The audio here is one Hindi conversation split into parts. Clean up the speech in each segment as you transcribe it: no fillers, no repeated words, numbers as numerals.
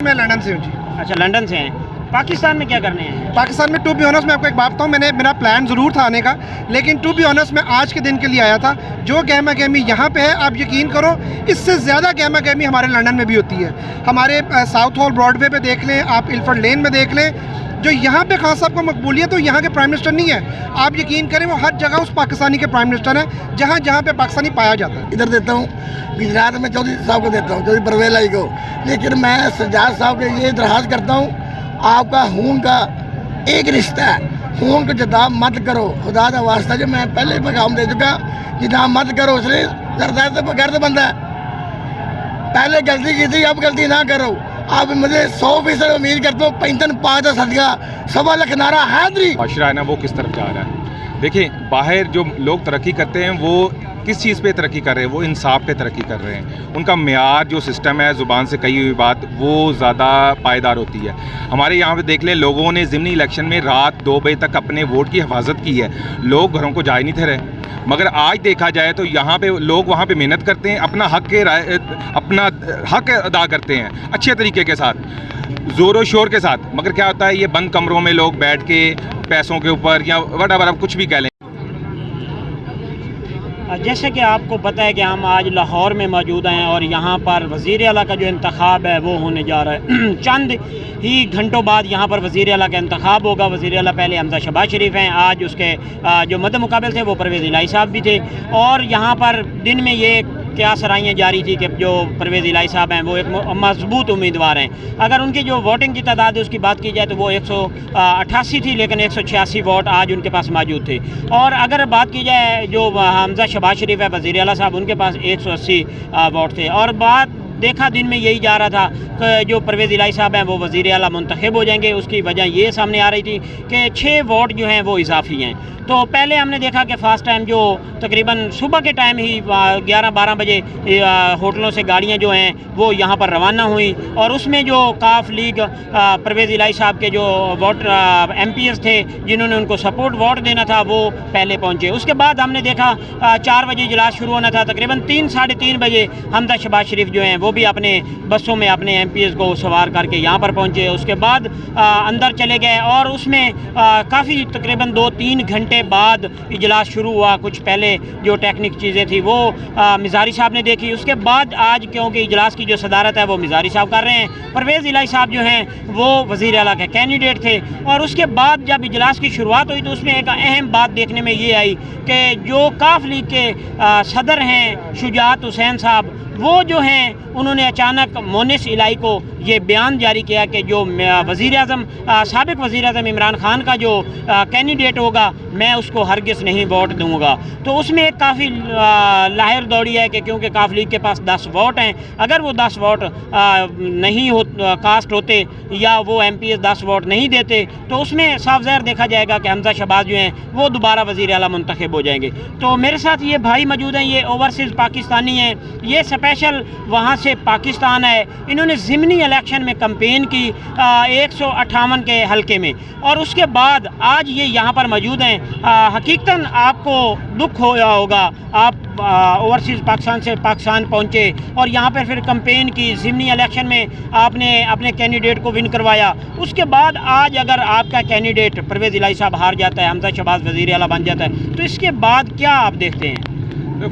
मैं लंदन से हूँ जी। अच्छा, लंदन से हैं। पाकिस्तान में क्या करने हैं? पाकिस्तान में टू बी ऑनेस्ट मैं आपको एक बात बताऊँ, मेरा प्लान ज़रूर था आने का, लेकिन टू बी ऑनेस्ट मैं आज के दिन के लिए आया था। जो गहमा गहमी यहाँ पे है, आप यकीन करो इससे ज़्यादा गहमा गहमी हमारे लंदन में भी होती है। हमारे साउथ हॉल ब्रॉडवे पे देख लें, आप इल्फर्ड लेन में देख लें, जो यहाँ पे खान साहब को मकबूलियत तो यहाँ के प्राइम मिनिस्टर नहीं है। आप यकीन करें वो हर जगह उस पाकिस्तानी के प्राइम मिनिस्टर हैं जहाँ जहाँ पे पाकिस्तानी पाया जाता है। इधर देता हूँ, गुजरात में चौधरी साहब को देता हूँ, चौधरी परवेज लाई को। लेकिन मैं सज्जाद साहब के ये दरखास्त करता हूँ, आपका खून का एक रिश्ता है, खून को जदा मत करो, खुदा का वास्ता। जो मैं पहले पैगाम दे चुका, जिदा मत करो, उसने गर्द बंदा है। पहले गलती की थी, अब गलती ना करो। आप मुझे 100% उम्मीद करता हूँ, 5 सदका 1.25 लाख नारा हैदरी। माशरा है ना, वो किस तरफ जा रहा है। देखिए, बाहर जो लोग तरक्की करते हैं वो किस चीज़ पे तरक्की कर रहे हैं, वो इंसाफ पे तरक्की कर रहे हैं। उनका मेयार जो सिस्टम है, ज़ुबान से कही हुई बात, वो ज़्यादा पायदार होती है। हमारे यहाँ पे देख लें, लोगों ने ज़िमनी इलेक्शन में रात 2 बजे तक अपने वोट की हिफाजत की है। लोग घरों को जा नहीं थे रहे। मगर आज देखा जाए तो यहाँ पे लोग वहाँ पे मेहनत करते हैं, अपना हक अदा करते हैं अच्छे तरीके के साथ, ज़ोर शोर के साथ। मगर क्या होता है, ये बंद कमरों में लोग बैठ के पैसों के ऊपर या वटावर कुछ भी कह लें। जैसे कि आपको पता है कि हम आज लाहौर में मौजूद हैं और यहाँ पर वज़ीर आला का जो इंतखाब है वो होने जा रहा है। चंद ही घंटों बाद यहाँ पर वज़ीर आला का इंतखाब होगा। वज़ीर आला पहले हमजा शहबाज शरीफ हैं, आज उसके जो मद्दे मुकाबिल थे वो परवेज़ इलाही साहब भी थे। और यहाँ पर दिन में ये क्या सराहियाँ जारी थी कि जो परवेज़ इलाही साहब हैं वो एक मजबूत उम्मीदवार हैं। अगर उनकी जो वोटिंग की तादाद है उसकी बात की जाए तो वो 188 थी, लेकिन 186 वोट आज उनके पास मौजूद थे। और अगर बात की जाए जो हमजा शहबाज शरीफ है, वज़ीर आला साहब, उनके पास 180 वोट थे। और बात देखा दिन में यही जा रहा था कि जो परवेज़ इलाही साहब हैं वो वज़ीर आला मुंतखब हो जाएंगे। उसकी वजह ये सामने आ रही थी कि 6 वोट जो हैं वो इजाफी हैं। तो पहले हमने देखा कि फ़ास्ट टाइम जो तकरीबन सुबह के टाइम ही 11-12 बजे होटलों से गाड़ियां जो हैं वो यहाँ पर रवाना हुई, और उसमें जो काफ लीग परवेज़ इलाही साहब के जो वोट MPs थे जिन्होंने उनको सपोर्ट वोट देना था वो पहले पहुँचे। उसके बाद हमने देखा 4 बजे इजलास शुरू होना था, तकरीबन 3-3:30 बजे हमजा शहबाज शरीफ जो हैं वो भी अपने बसों में अपने MPs को सवार करके यहाँ पर पहुँचे। उसके बाद अंदर चले गए और उसमें काफ़ी तकरीबन 2-3 घंटे बाद इजलास शुरू हुआ। कुछ पहले जो टेक्निक चीज़ें थी वो मिज़ारी साहब ने देखी। उसके बाद आज क्योंकि इजलास की जो सदारत है वो मिज़ारी साहब कर रहे हैं, परवेज़ इलाही साहब जो हैं वो वज़ीर आला के कैंडिडेट थे। और उसके बाद जब इजलास की शुरुआत हुई तो उसमें एक अहम बात देखने में ये आई कि जो काफ लीग के सदर हैं शुजात हुसैन साहब, वो जो हैं उन्होंने अचानक मोनिस इलाही को ये बयान जारी किया कि जो वज़ीर-ए-आज़म साबिक़ वज़ीर-ए-आज़म इमरान खान का जो कैंडिडेट होगा मैं उसको हरगिज़ नहीं वोट दूंगा। तो उसमें एक काफ़ी लाहिर दौड़ी है कि क्योंकि काफ लीग के पास 10 वोट हैं, अगर वो 10 वोट नहीं कास्ट होते या वो MPs 10 वोट नहीं देते तो उसमें साफ ज़ाहिर देखा जाएगा कि हमजा शहबाज जो हैं वो दोबारा वज़ीर आला मुंतखब हो जाएंगे। तो मेरे साथ ये भाई मौजूद हैं, ये ओवरसीज़ पाकिस्तानी हैं, ये स्पेशल वहाँ से पाकिस्तान है। इन्होंने ज़िमनी इलेक्शन में कैंपेन की 158 के हलके में, और उसके बाद आज ये यहाँ पर मौजूद हैं। हकीकतन आपको दुख होगा, आप ओवरसीज़ पाकिस्तान से पाकिस्तान पहुँचे और यहाँ पर फिर कैंपेन की, ज़िमनी इलेक्शन में आपने अपने कैंडिडेट को विन करवाया। उसके बाद आज अगर आपका कैंडिडेट परवेज़ इलाही साहब हार जाता है, हमजा शहबाज वज़ीर आला बन जाता है, तो इसके बाद क्या आप देखते हैं?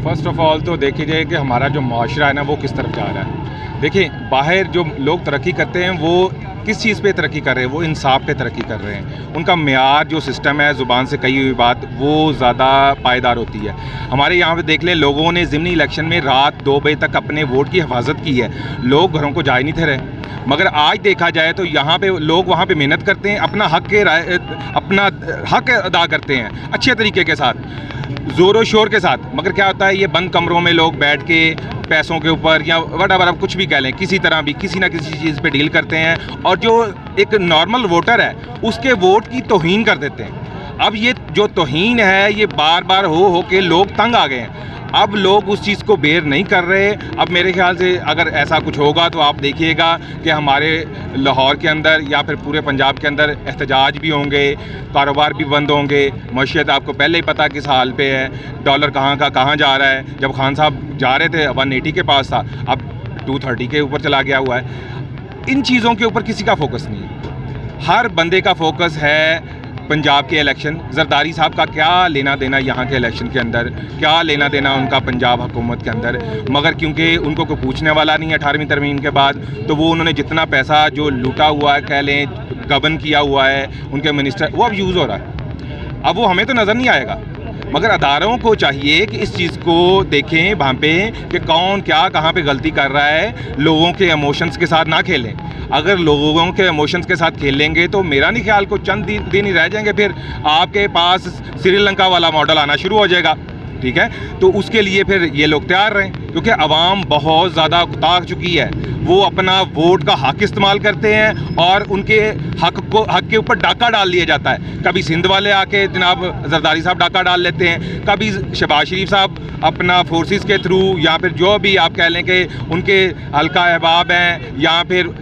फर्स्ट ऑफ ऑल तो देखिए जाए कि हमारा जो माशरा है ना वो किस तरफ जा रहा है। देखिए, बाहर जो लोग तरक्की करते हैं वो किस चीज़ पे तरक्की कर रहे हैं, वो इंसाफ पे तरक्की कर रहे हैं। उनका मेयार जो सिस्टम है, ज़ुबान से कही हुई बात, वो ज़्यादा पायदार होती है। हमारे यहाँ पे देख लें, लोगों ने ज़िमनी इलेक्शन में रात 2 बजे तक अपने वोट की हिफाजत की है। लोग घरों को जा नहीं थे रहे। मगर आज देखा जाए तो यहाँ पे लोग वहाँ पे मेहनत करते हैं, अपना हक अदा करते हैं अच्छे तरीके के साथ, ज़ोर शोर के साथ। मगर क्या होता है, ये बंद कमरों में लोग बैठ के पैसों के ऊपर या वटावर कुछ भी कह लें, किसी तरह भी किसी ना किसी चीज़ पे डील करते हैं, और जो एक नॉर्मल वोटर है उसके वोट की तौहीन कर देते हैं। अब ये जो तौहीन है ये बार बार हो के लोग तंग आ गए हैं। अब लोग उस चीज़ को बेर नहीं कर रहे। अब मेरे ख्याल से अगर ऐसा कुछ होगा तो आप देखिएगा कि हमारे लाहौर के अंदर या फिर पूरे पंजाब के अंदर एहतजाज भी होंगे, कारोबार भी बंद होंगे। मईशत आपको पहले ही पता किस हाल पे है, डॉलर कहाँ का कहाँ जा रहा है। जब खान साहब जा रहे थे 180 के पास था, अब 230 के ऊपर चला गया हुआ है। इन चीज़ों के ऊपर किसी का फोकस नहीं है। हर बंदे का फोकस है पंजाब के इलेक्शन। जरदारी साहब का क्या लेना देना यहाँ के इलेक्शन के अंदर, क्या लेना देना उनका पंजाब हुकूमत के अंदर, मगर क्योंकि उनको कोई पूछने वाला नहीं है 18वीं तरमीम के बाद, तो वो उन्होंने जितना पैसा जो लूटा हुआ है, कह लें गबन किया हुआ है उनके मिनिस्टर, वो अब यूज़ हो रहा है। अब वो हमें तो नज़र नहीं आएगा, मगर अदारों को चाहिए कि इस चीज़ को देखें, भांपें कि कौन क्या कहाँ पे गलती कर रहा है। लोगों के इमोशंस के साथ ना खेलें। अगर लोगों के इमोशंस के साथ खेलेंगे तो मेरा नहीं ख्याल को चंद दिन ही रह जाएंगे, फिर आपके पास श्रीलंका वाला मॉडल आना शुरू हो जाएगा। ठीक है, तो उसके लिए फिर ये लोग तैयार रहें, क्योंकि आवाम बहुत ज़्यादा उकता चुकी है। वो अपना वोट का हक इस्तेमाल करते हैं और उनके हक के ऊपर डाका डाल दिया जाता है। कभी सिंध वाले आके जनाब जरदारी साहब डाका डाल लेते हैं, कभी शहबाज शरीफ साहब अपना फोर्सेस के थ्रू, या फिर जो भी आप कह लें कि उनके हल्का अहबाब हैं, या फिर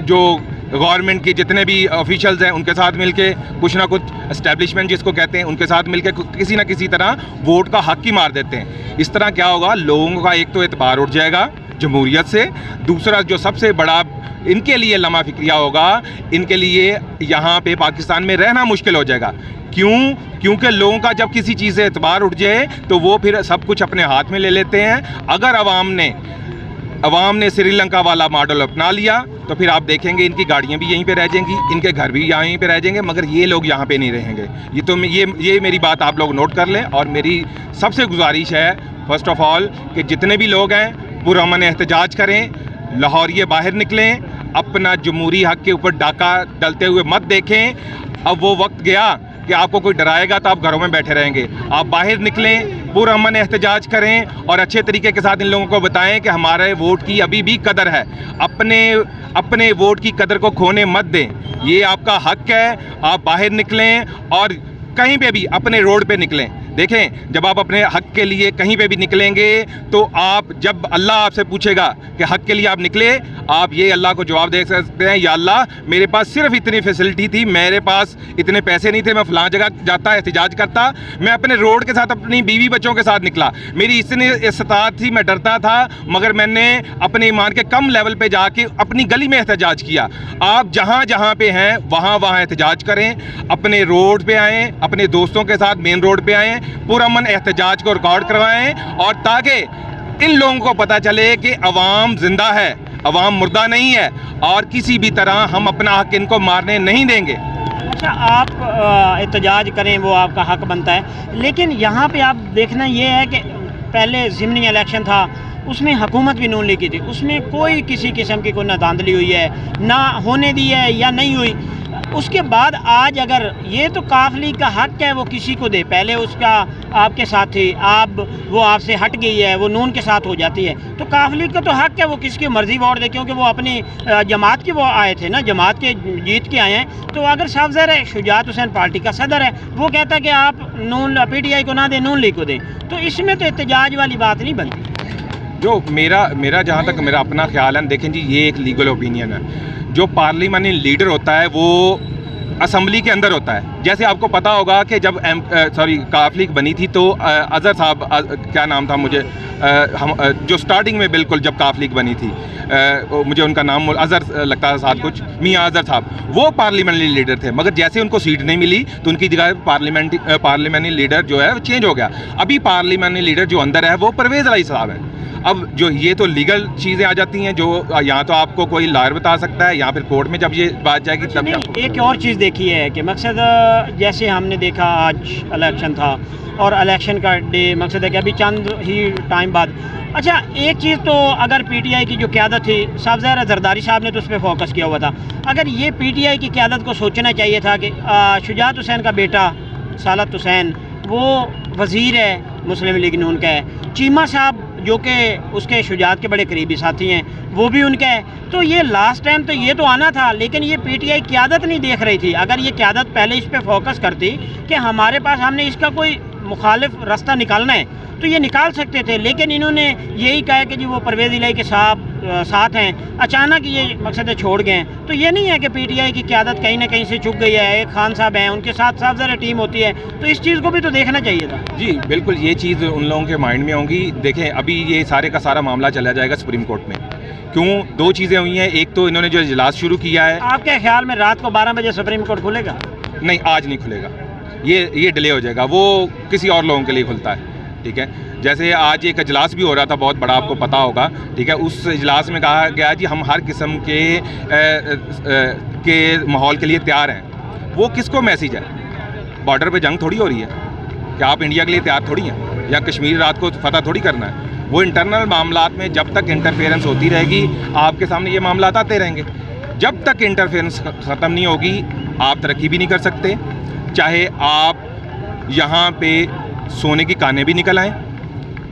जो गवर्नमेंट के जितने भी ऑफिशियल्स हैं उनके साथ मिलके कुछ ना कुछ एस्टेब्लिशमेंट जिसको कहते हैं उनके साथ मिलके किसी ना किसी तरह वोट का हक ही मार देते हैं। इस तरह क्या होगा, लोगों का एक तो एतबार उठ जाएगा जमहूरियत से, दूसरा जो सबसे बड़ा इनके लिए लम्हा फिक्रिया होगा, इनके लिए यहाँ पे पाकिस्तान में रहना मुश्किल हो जाएगा। क्योंकि लोगों का जब किसी चीज़ से एतबार उठ जाए तो वो फिर सब कुछ अपने हाथ में ले लेते हैं। अगर अवाम ने श्रीलंका वाला मॉडल अपना लिया तो फिर आप देखेंगे इनकी गाड़ियाँ भी यहीं पे रह जाएंगी, इनके घर भी यहीं पे रह जाएंगे, मगर ये लोग यहाँ पे नहीं रहेंगे। ये मेरी बात आप लोग नोट कर लें। और मेरी सबसे गुजारिश है फर्स्ट ऑफ ऑल कि जितने भी लोग हैं पुरअमन एहतजाज करें, लाहौरिये बाहर निकलें, अपना जमहूरी हक के ऊपर डाका डलते हुए मत देखें। अब वो वक्त गया कि आपको कोई डराएगा तो आप घरों में बैठे रहेंगे। आप बाहर निकलें, पुरअमन एहतजाज करें और अच्छे तरीके के साथ इन लोगों को बताएं कि हमारे वोट की अभी भी कदर है। अपने वोट की कदर को खोने मत दें, ये आपका हक है। आप बाहर निकलें और कहीं पे भी अपने रोड पे निकलें। देखें, जब आप अपने हक के लिए कहीं पे भी निकलेंगे तो आप, जब अल्लाह आपसे पूछेगा कि हक के लिए आप निकले, आप ये अल्लाह को जवाब दे सकते हैं, या अल्लाह मेरे पास सिर्फ इतनी फैसिलिटी थी, मेरे पास इतने पैसे नहीं थे, मैं फलां जगह जाता एहतजाज करता, मैं अपने रोड के साथ अपनी बीवी बच्चों के साथ निकला, मेरी इतनी इस्तात थी, मैं डरता था, मगर मैंने अपने ईमान के कम लेवल पे जाके अपनी गली में एहतजाज किया। आप जहाँ जहाँ पे हैं वहाँ एहतजाज करें, अपने रोड पे आएँ, अपने दोस्तों के साथ मेन रोड पे आएँ, पुरअमन एहतजाज को रिकॉर्ड करवाएं, और ताकि इन लोगों को पता चले कि अवाम जिंदा है, अवाम मुर्दा नहीं है, और किसी भी तरह हम अपना हक इनको मारने नहीं देंगे। अच्छा, आप एहतजाज करें, वो आपका हक बनता है, लेकिन यहाँ पे आप देखना ये है कि पहले ज़िमनी इलेक्शन था, उसमें हुकूमत भी नून लीग की थी, उसमें कोई किसी किस्म की कोई ना धांधली हुई है, ना होने दी है या नहीं हुई। उसके बाद आज अगर ये तो काफ लीग का हक है वो किसी को दे, पहले उसका आपके साथ थी, वो आपसे हट गई है, वो नून के साथ हो जाती है, तो काफ लीग का तो हक है वो किसकी मर्जी वोट दे, क्योंकि वो अपनी जमात के वो आए थे ना, जमात के जीत के आए हैं। तो अगर साफ ज़ाहिर है शुजात हुसैन पार्टी का सदर है, वो कहता है कि आप नून PTI को ना दें, नून लीग को दें, तो इसमें तो एहतजाज वाली बात नहीं बनती। जो मेरा जहाँ तक मेरा अपना ख्याल है, देखें जी, ये एक लीगल ओपिनियन है। जो पार्लियामेंट्री लीडर होता है वो असम्बली के अंदर होता है। जैसे आपको पता होगा कि जब काफ लीग बनी थी तो अज़हर साहब, क्या नाम था मुझे, जो स्टार्टिंग में बिल्कुल जब काफ लीग बनी थी, मुझे उनका नाम अज़हर लगता था साथ कुछ, मियाँ अज़हर साहब, वो पार्लियामेंट्री लीडर थे, मगर जैसे उनको सीट नहीं मिली तो उनकी जगह पार्लियामेंट्री लीडर जो है वो चेंज हो गया। अभी पार्लियामेंट्री लीडर जो अंदर है वो परवेज़ इलाही साहब है। अब जो ये तो लीगल चीज़ें आ जाती हैं, जो यहाँ तो आपको कोई लॉयर बता सकता है, या फिर कोर्ट में जब ये बात जाएगी तब। एक और चीज़ देखी है कि मकसद, जैसे हमने देखा आज इलेक्शन था और इलेक्शन का डे, मकसद है कि अभी चंद ही टाइम बाद, अच्छा एक चीज़ तो अगर PTI की जो क़यादत थी, साफ ज़ाहिर है जरदारी साहब ने तो उस पर फोकस किया हुआ था, अगर ये PTI की क़यादत को सोचना चाहिए था कि शुजात हुसैन का बेटा सालत हुसैन वो वज़ीर है, मुस्लिम लीग नून का है, चीमा साहब जो कि उसके शुजात के बड़े करीबी साथी हैं, वो भी उनका है, तो ये लास्ट टाइम तो ये तो आना था, लेकिन ये PTI क़यादत नहीं देख रही थी। अगर ये क़यादत पहले इस पर फोकस करती कि हमारे पास, हमने इसका कोई मुखालिफ रास्ता निकालना है, तो ये निकाल सकते थे, लेकिन इन्होंने यही कहा कि जी वो परवेज़ इलाही के साथ हैं, अचानक ये मकसद छोड़ गए। तो ये नहीं है कि PTI की क़यादत कहीं ना कहीं से चुक गई है, एक खान साहब हैं, उनके साथ साफ ज़रा टीम होती है, तो इस चीज़ को भी तो देखना चाहिए था। जी बिल्कुल, ये चीज़ उन लोगों के माइंड में होंगी। देखें, अभी ये सारे का सारा मामला चला जाएगा सुप्रीम कोर्ट में, क्यों? दो चीज़ें हुई हैं। एक तो इन्होंने जो इजलास शुरू किया है, आपके ख्याल में रात को 12 बजे सुप्रीम कोर्ट खुलेगा? नहीं आज नहीं खुलेगा, ये डिले हो जाएगा, वो किसी और लोगों के लिए खुलता है, ठीक है। जैसे आज एक इजलास भी हो रहा था बहुत बड़ा, आपको पता होगा, ठीक है। उस इजलास में कहा गया जी हम हर किस्म के माहौल के लिए तैयार हैं। वो किसको मैसेज है? बॉर्डर पे जंग थोड़ी हो रही है, क्या आप इंडिया के लिए तैयार थोड़ी हैं, या कश्मीर रात को फतह थोड़ी करना है। वो इंटरनल मामलात में जब तक इंटरफेरेंस होती रहेगी, आपके सामने ये मामलात आते रहेंगे। जब तक इंटरफेरेंस ख़त्म नहीं होगी, आप तरक्की भी नहीं कर सकते। चाहे आप यहाँ पे सोने की कानें भी निकल आएँ,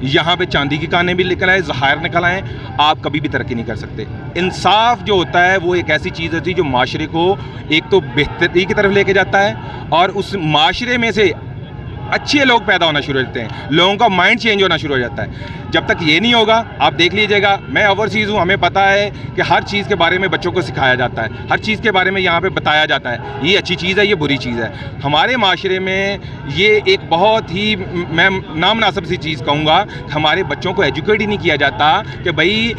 यहाँ पे चांदी की कानें भी निकल आए, ज़खायर निकल आएँ, आप कभी भी तरक्की नहीं कर सकते। इंसाफ जो होता है वो एक ऐसी चीज़ होती है जो माशरे को एक तो बेहतरी की तरफ लेके जाता है, और उस माशरे में से अच्छे लोग पैदा होना शुरू हो जाते हैं, लोगों का माइंड चेंज होना शुरू हो जाता है। जब तक ये नहीं होगा, आप देख लीजिएगा, मैं ओवरसीज़ हूँ, हमें पता है कि हर चीज़ के बारे में बच्चों को सिखाया जाता है, हर चीज़ के बारे में यहाँ पे बताया जाता है, ये अच्छी चीज़ है, ये बुरी चीज़ है। हमारे माशरे में ये एक बहुत ही, मैं नामनासिब सी चीज़ कहूँगा, हमारे बच्चों को एजुकेट ही नहीं किया जाता कि भाई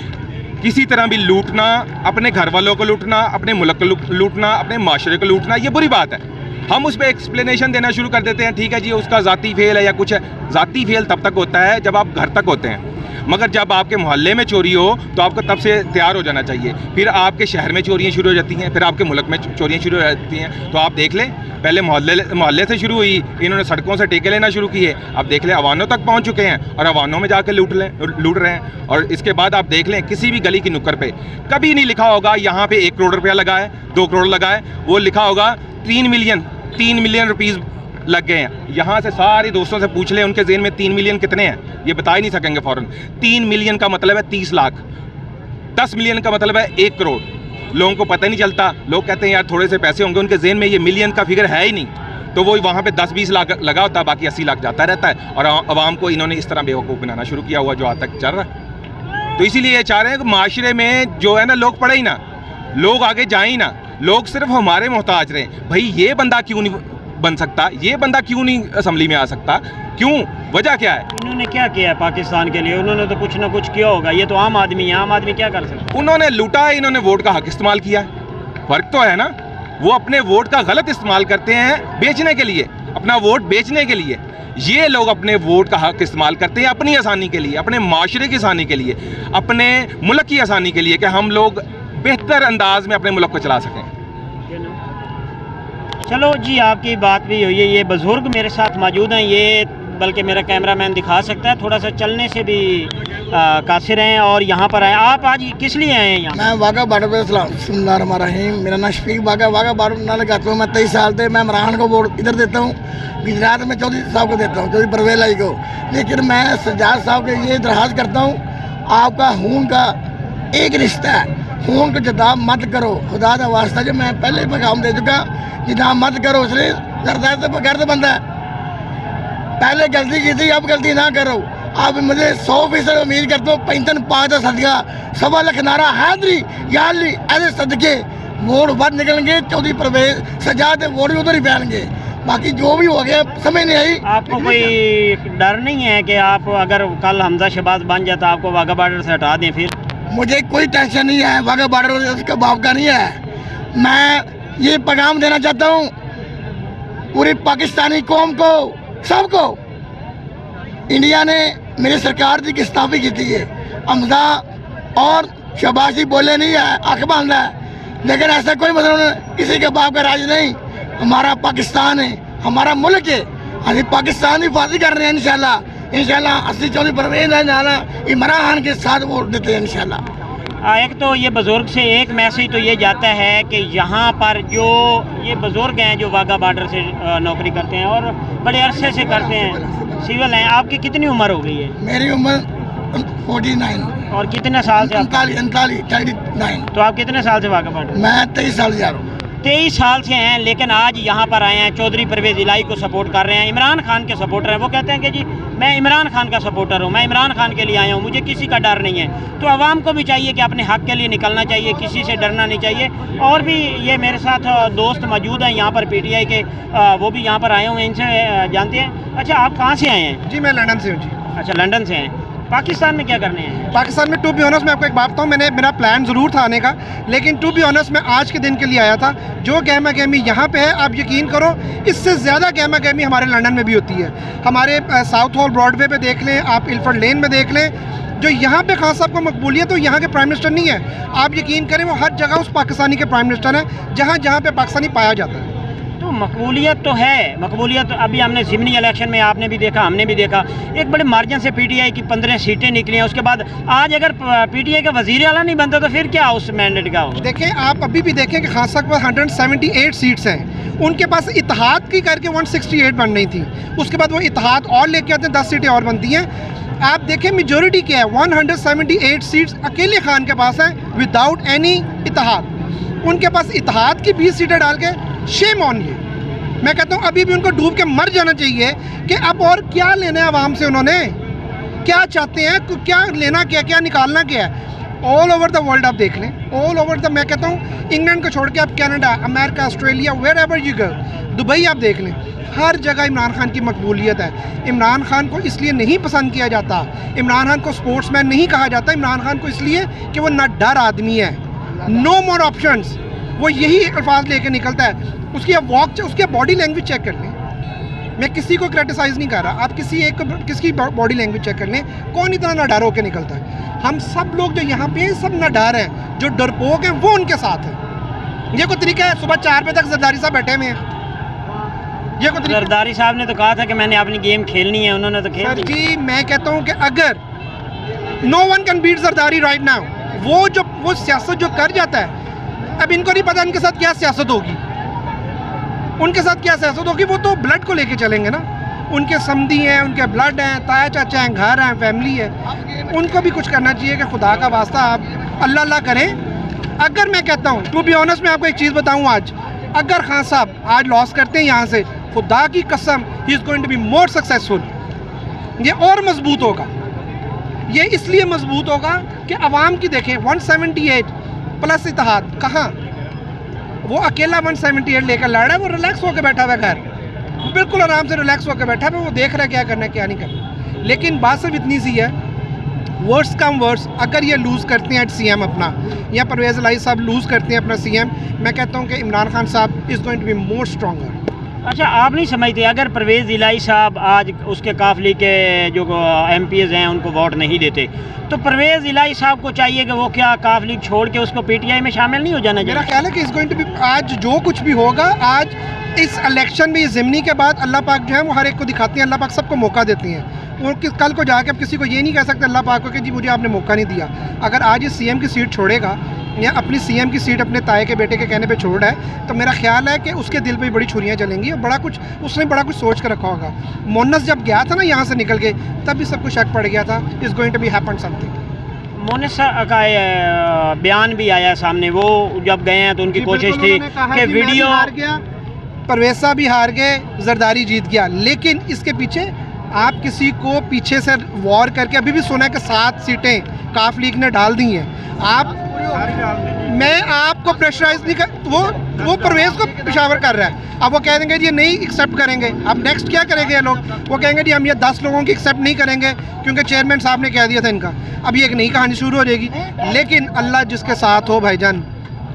किसी तरह भी लूटना, अपने घर वालों को लूटना, अपने मुल्क को लूटना, अपने माशरे को लूटना, ये बुरी बात है। हम उस पर एक्सप्लेनेशन देना शुरू कर देते हैं, ठीक है जी उसका ज़ाती फेल है या कुछ है। ज़ाती फेल तब तक होता है जब आप घर तक होते हैं, मगर जब आपके मोहल्ले में चोरी हो तो आपको तब से तैयार हो जाना चाहिए। फिर आपके शहर में चोरियाँ शुरू हो जाती हैं, फिर आपके मुल्क में चोरियाँ शुरू हो जाती हैं। तो आप देख लें, पहले मोहल्ले से शुरू हुई, इन्होंने सड़कों से ठेके लेना शुरू किए, अब देख लें अवानों तक पहुँच चुके हैं और अवानों में जाके लूट रहे हैं। और इसके बाद आप देख लें, किसी भी गली की नुक्कड़ पे कभी नहीं लिखा होगा यहाँ पे 1 करोड़ रुपया लगा है, 2 करोड़ लगा है, वो लिखा होगा 3 मिलियन रुपीज़ लग गए हैं। यहाँ से सारे दोस्तों से पूछ लें, उनके जेहन में 3 मिलियन कितने हैं, ये बता ही नहीं सकेंगे फ़ौरन। 3 मिलियन का मतलब है 30 लाख, 10 मिलियन का मतलब है 1 करोड़। लोगों को पता नहीं चलता, लोग कहते हैं यार थोड़े से पैसे होंगे, उनके जेहन में ये मिलियन का फिगर है ही नहीं, तो वो वहाँ पे 10-20 लाख लगा होता है, बाकी 80 लाख जाता रहता है। और आवाम को इन्होंने इस तरह बेवकूफ़ बनाना शुरू किया हुआ जो आज तक चल रहा है। तो इसीलिए ये चाह रहे हैं कि माशरे में जो है ना, लोग पढ़े ही ना, लोग आगे जाए ही ना, लोग सिर्फ हमारे मोहताज रहें। भाई ये बंदा क्यों नहीं बन सकता, ये बंदा क्यों नहीं असम्बली में आ सकता, क्यों, वजह क्या है? इन्होंने क्या किया है पाकिस्तान के लिए? उन्होंने तो कुछ ना कुछ किया होगा, ये तो आम आदमी है, आम आदमी क्या कर सकता है? उन्होंने लूटा है, इन्होंने वोट का हक इस्तेमाल किया है, फ़र्क तो है ना। वो अपने वोट का गलत इस्तेमाल करते हैं बेचने के लिए, अपना वोट बेचने के लिए। ये लोग अपने वोट का हक इस्तेमाल करते हैं अपनी आसानी के लिए, अपने माशरे की आसानी के लिए, अपने मुल्क की आसानी के लिए, कि हम लोग बेहतर अंदाज में अपने मुल्क को चला सकें। चलो जी, आपकी बात भी हुई है। ये बुज़ुर्ग मेरे साथ मौजूद हैं, ये बल्कि मेरा कैमरामैन दिखा सकता है, थोड़ा सा चलने से भी कासिर हैं और यहाँ पर आए। आप आज किस लिए आए हैं यहाँ? मैं वाघा बॉर्डर पे बिस्मिल्लाहिर्रहमानिर्रहीम, मेरा नाम शफीक वाघा बॉर्डर ना लगाता हूँ। मैं 23 साल से मैं इमरान को वोट इधर देता हूँ, गुजरात में चौधरी साहब को देता हूँ, चौधरी परवेज लाई को। लेकिन मैं सज्जाद साहब के ये दरखास्त करता हूँ, आपका खून का एक रिश्ता है, खून को जदा मत करो, खुदा का वास्ता। जो मैं पहले पैगाम दे चुका, जदा मत करो, उसने जरदार से बगैर बंदा है, पहले गलती की थी, अब गलती ना करो। अब मुझे 100% उम्मीद करता हूँ, 55 सदका 1.25 लाख नारा हैदरी याली ऐसे सदके वोट बद निकलेंगे, चौधरी परवेज सजाद वोट भी उधर ही फैलेंगे। बाकी जो भी हो गया समझ नहीं आई। आपको कोई डर नहीं है कि आप अगर कल हमजा शहबाज बन जाता, आपको वाघा बॉर्डर से हटा दें? फिर मुझे कोई टेंशन नहीं है, वाघा बॉर्डर उसका बाप का नहीं है। मैं ये पैगाम देना चाहता हूँ पूरी पाकिस्तानी कौम को, सबको, इंडिया ने मेरी सरकार की गुस्ताखी की थी, हमजा और शहबाजी बोले नहीं है, आँख बांधा है, लेकिन ऐसा कोई मतलब नहीं, किसी के बाप का राज नहीं। हमारा पाकिस्तान है, हमारा मुल्क है, हम पाकिस्तान की हिफाजत कर रहे हैं। इंशाल्लाह 80 चौधरी परवेज इमरान खान के साथ वोट देते हैं इंशाल्लाह। एक तो ये बुज़ुर्ग से एक मैसेज तो ये जाता है कि यहाँ पर जो ये बुज़ुर्ग हैं जो वाघा बॉर्डर से नौकरी करते हैं और बड़े अरसे से करते हैं, सिविल हैं। आपकी कितनी उम्र हो गई है? मेरी उम्र 49। और कितने साल से? 39। तो आप कितने साल से वाघा बॉर्डर? मैं 23 साल से जा रहा हूँ। 23 साल से हैं, लेकिन आज यहाँ पर आए हैं, चौधरी परवेज इलाही को सपोर्ट कर रहे हैं, इमरान खान के सपोर्टर हैं। वो कहते हैं कि जी मैं इमरान खान का सपोर्टर हूँ, मैं इमरान खान के लिए आया हूँ, मुझे किसी का डर नहीं है। तो आवाम को भी चाहिए कि अपने हक़ के लिए निकलना चाहिए, किसी से डरना नहीं चाहिए। और भी ये मेरे साथ दोस्त मौजूद हैं यहाँ पर PTI के, वो भी यहाँ पर आए हुए हैं, इनसे जानते हैं। अच्छा, आप कहाँ से आए हैं? जी मैं लंदन से हूँ जी। अच्छा, लंदन से हैं। पाकिस्तान में क्या करने हैं? पाकिस्तान में टू बी ऑनेस्ट मैं आपको एक बात बताऊँ, मेरा प्लान ज़रूर था आने का, लेकिन टू बी ऑनेस्ट मैं आज के दिन के लिए आया था। जो गहमा गहमी यहाँ पे है, आप यकीन करो इससे ज़्यादा गहमा गहमी हमारे लंदन में भी होती है। हमारे साउथ हॉल ब्रॉडवे पे देख लें, आप इल्फर्ड लेन में देख लें, जो यहाँ पे खान साहब को मकबूलियत तो यहाँ के प्राइम मिनिस्टर नहीं है। आप यकीन करें वो हर जगह उस पाकिस्तानी के प्राइम मिनिस्टर हैं जहाँ जहाँ पे पाकिस्तानी पाया जाता है। तो मकबूलियत तो है, मकबूलियत अभी हमने ज़िमनी इलेक्शन में आपने भी देखा, हमने भी देखा, एक बड़े मार्जिन से पीटीआई की 15 सीटें निकली हैं। उसके बाद आज अगर पीटीआई का वज़ीर आला नहीं बनता तो फिर क्या उस मैंडेट का होगा? देखें, आप अभी भी देखें कि खान साहब के पास 178 सीट्स हैं, उनके पास इत्तेहाद की करके 168 बन रही थी, उसके बाद वो इत्तेहाद और लेके आते हैं, 10 सीटें और बनती हैं। आप देखें मेजॉरिटी क्या है, 178 सीट्स अकेले खान के पास है विदाउट एनी इत्तेहाद। उनके पास इत्तेहाद की 20 सीटें डाल के शेम ऑन ये। मैं कहता हूँ अभी भी उनको डूब के मर जाना चाहिए कि अब और क्या लेना है आवाम से, उन्होंने क्या चाहते हैं, क्या लेना, क्या निकालना क्या है। ऑल ओवर द वर्ल्ड आप देख लें, ऑल ओवर द, मैं कहता हूँ इंग्लैंड को छोड़ के आप Canada, America, Australia, wherever you go, Dubai आप देख लें, हर जगह इमरान खान की मकबूलियत है। इमरान खान को इसलिए नहीं पसंद किया जाता, इमरान खान को स्पोर्ट्समैन नहीं कहा जाता, इमरान खान को इसलिए कि वो ना डर आदमी है, नो मोर ऑप्शंस, वो यही अल्फाज लेके निकलता है। उसकी वॉक, उसके बॉडी लैंग्वेज चेक कर लें, मैं किसी को क्रिटिसाइज़ नहीं कर रहा, आप किसकी बॉडी लैंग्वेज चेक कर लें, कौन इतना ना डर होकर निकलता है। हम सब लोग जो यहाँ पे सब ना डर हैं, जो डरपोक हैं वो उनके साथ हैं। ये कोई तरीका है? सुबह 4 बजे तक जरदारी साहब बैठे हुए हैं, ये कोई तरीका? जरदारी साहब ने तो कहा था कि मैंने अपनी गेम खेलनी है, उन्होंने तो खेल ली। जी मैं कहता हूँ कि अगर no one can beat Zardari right now, वो सियासत जो कर जाता है, अब इनको नहीं पता इनके साथ क्या सियासत होगी, उनके साथ क्या सियासत होगी, वो तो ब्लड को लेके चलेंगे ना। उनके समधी हैं, उनके ब्लड हैं, ताया चाचा हैं, घर हैं, फैमिली है, उनको भी कुछ करना चाहिए कि खुदा का वास्ता आप अल्लाह अल्लाह करें। अगर मैं कहता हूँ टू बी ऑनेस्ट, मैं आपको एक चीज़ बताऊँ, आज अगर खान साहब आज लॉस करते हैं यहाँ से, खुदा की कसम he is going to be more successful. ये और मजबूत होगा, ये इसलिए मजबूत होगा कि अवाम की देखें 178 प्लस इत्तेहाद, कहाँ वो अकेला 178 लेकर लड़ रहा है, वो रिलैक्स होकर बैठा हुआ है घर, बिल्कुल आराम से रिलैक्स होकर बैठा है, वो देख रहा है क्या करना है क्या नहीं करना। लेकिन बात सिर्फ इतनी सी है, वर्स कम वर्स, अगर ये लूज़ करते हैं सीएम अपना, या परवेज़ इलाही साहब लूज़ करते हैं अपना सीएम, मैं कहता हूँ कि इमरान खान साहब is going to be more stronger. अच्छा, आप नहीं समझते अगर परवेज़ इलाही साहब आज उसके काफिले के जो MPs हैं उनको वोट नहीं देते, तो परवेज़ इलाही साहब को चाहिए कि वो क्या काफिले छोड़ के उसको PTI में शामिल नहीं हो जाना चाहिए? मेरा ख्याल है कि इस गोइंग टू बी, आज जो कुछ भी होगा, आज इस इलेक्शन में, इस ज़िमनी के बाद अल्लाह पाक जो है वो हर एक को दिखाती हैं, अल्लाह पाक सबको मौका देती हैं। वो कल को जाके अब किसी को ये नहीं कह सकते अल्लाह पाक को कि जी मुझे आपने मौका नहीं दिया। अगर आज ये CM की सीट छोड़ेगा या अपनी CM की सीट अपने ताए के बेटे के कहने पे छोड़ रहा है, तो मेरा ख्याल है कि उसके दिल पे बड़ी छुरियाँ चलेंगी और उसने बड़ा कुछ सोच कर रखा होगा। मोनस जब गया था ना यहाँ से निकल के, तब भी सबको शक पड़ गया था is going to be happen something. मोनस का बयान भी आया सामने, वो जब गए हैं तो उनकी कोशिश थी कि वीडियो, परवेज़ साहब भी हार गए, जरदारी जीत गया, लेकिन इसके पीछे आप किसी को पीछे से वॉर करके, अभी भी सुना है कि 7 सीटें काफ लीग ने डाल दी हैं। आप, मैं आपको प्रेशराइज नहीं कर, वो परवेज़ को पेशावर कर रहा है। अब वो कह देंगे जी नहीं एक्सेप्ट करेंगे, अब नेक्स्ट क्या करेंगे ये लोग? वो कहेंगे जी हम ये 10 लोगों की एक्सेप्ट नहीं करेंगे क्योंकि चेयरमैन साहब ने कह दिया था इनका। अब ये एक नई कहानी शुरू हो जाएगी, लेकिन अल्लाह जिसके साथ हो भाईजान,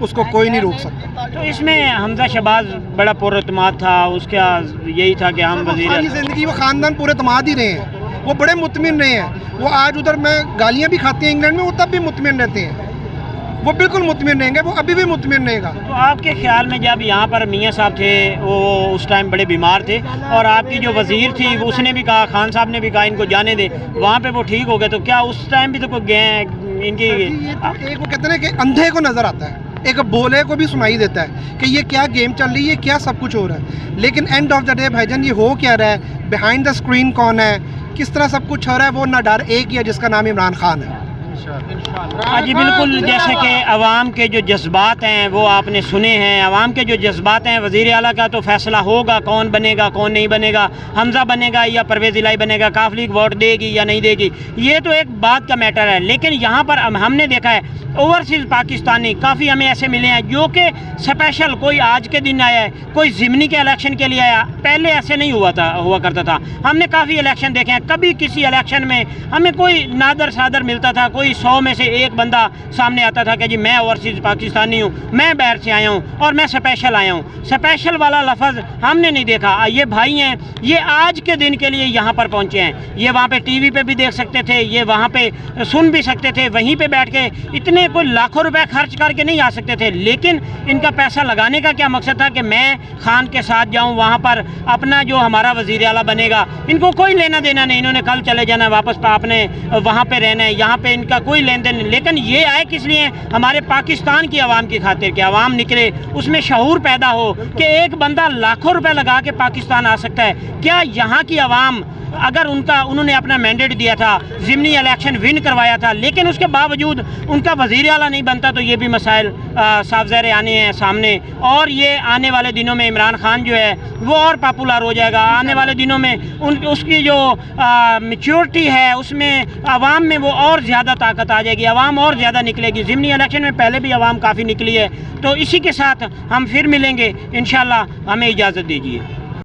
उसको कोई नहीं रोक सकता। तो इसमें हमजा शहबाज बड़ा पुरअतमाद था, उसका यही था कि हम सारी ज़िंदगी वो ख़ानदान पूरे तमाद ही रहे हैं, वो बड़े मुतमिन रहे हैं। वो आज उधर में गालियाँ भी खाते हैं इंग्लैंड में, वो तब भी मुतमिन रहते हैं, वो बिल्कुल मुतमिन रहेंगे, वो अभी भी मुतमिन रहेगा। तो आपके ख्याल में जब यहाँ पर मियाँ साहब थे, वो उस टाइम बड़े बीमार थे, और आपकी जो वज़ीर थी उसने भी कहा, खान साहब ने भी कहा इनको जाने दे, वहाँ पे वो ठीक हो गए, तो क्या उस टाइम भी तो कोई गए इनकी? एक वो कहते हैं कि अंधे को नज़र आता है, एक बोले को भी सुनाई देता है कि ये क्या गेम चल रही है, क्या सब कुछ हो रहा है, लेकिन एंड ऑफ द डे भाईजान ये हो क्या रहा है, बिहाइंड द स्क्रीन कौन है, किस तरह सब कुछ हो रहा है, वो ना डर एक ही है जिसका नाम इमरान खान है। जी बिल्कुल, जैसे कि अवाम के जो जज्बात हैं वो आपने सुने हैं। अवाम के जो जज्बात हैं, वज़ीर आला का तो फैसला होगा, कौन बनेगा कौन नहीं बनेगा, हमज़ा बनेगा या परवेज़ इलाही बनेगा, काफ लीग वोट देगी या नहीं देगी, ये तो एक बात का मैटर है। लेकिन यहाँ पर हमने देखा है ओवरसीज़ पाकिस्तानी काफ़ी हमें ऐसे मिले हैं जो कि स्पेशल, कोई आज के दिन आया है, कोई ज़िमनी के इलेक्शन के लिए आया, पहले ऐसे नहीं हुआ करता था। हमने काफ़ी इलेक्शन देखे हैं, कभी किसी इलेक्शन में हमें कोई नादर सादर मिलता था, कोई 100 में से एक बंदा सामने आता था कि जी मैं ओवरसीज़ पाकिस्तानी हूँ, मैं बाहर से आया हूँ और मैं स्पेशल आया हूँ। स्पेशल वाला लफ्ज़ हमने नहीं देखा। ये भाई हैं, ये आज के दिन के लिए यहाँ पर पहुँचे हैं। ये वहाँ पे टीवी पे भी देख सकते थे, ये वहाँ पे सुन भी सकते थे, वहीं पे बैठ के इतने कोई लाखों रुपए खर्च करके नहीं आ सकते थे। लेकिन इनका पैसा लगाने का क्या मकसद था कि मैं खान के साथ जाऊँ वहाँ पर, अपना जो हमारा वज़ीर आला बनेगा, इनको कोई लेना देना नहीं, इन्होंने कल चले जाना, वापस आपने वहाँ पे रहना है, यहाँ पे इनका कोई लेन देन नहीं। लेकिन ये आए किस लिए? हमारे पाकिस्तान की आवाम की खातिर कि आवाम निकले, उसमें शऊर पैदा हो कि एक बंदा लाखों रुपए लगा के पाकिस्तान आ सकता है। क्या यहाँ की आवाम, अगर उन्होंने अपना मैंडेट दिया था, ज़िमनी इलेक्शन विन करवाया था, लेकिन उसके बावजूद उनका वज़ीर आला नहीं बनता, तो ये भी मसाइल साफ ज़ाहिर आने हैं सामने। और ये आने वाले दिनों में इमरान खान जो है वो और पॉपुलर हो जाएगा। आने वाले दिनों में उसकी जो मैच्योरिटी है उसमें आवाम में वो और ज़्यादा ताकत आ जाएगी, आवाम और ज़्यादा निकलेगी। ज़िमनी इलेक्शन में पहले भी आवाम काफ़ी निकली है। तो इसी के साथ हम फिर मिलेंगे इंशाल्लाह। हमें इजाज़त दीजिए।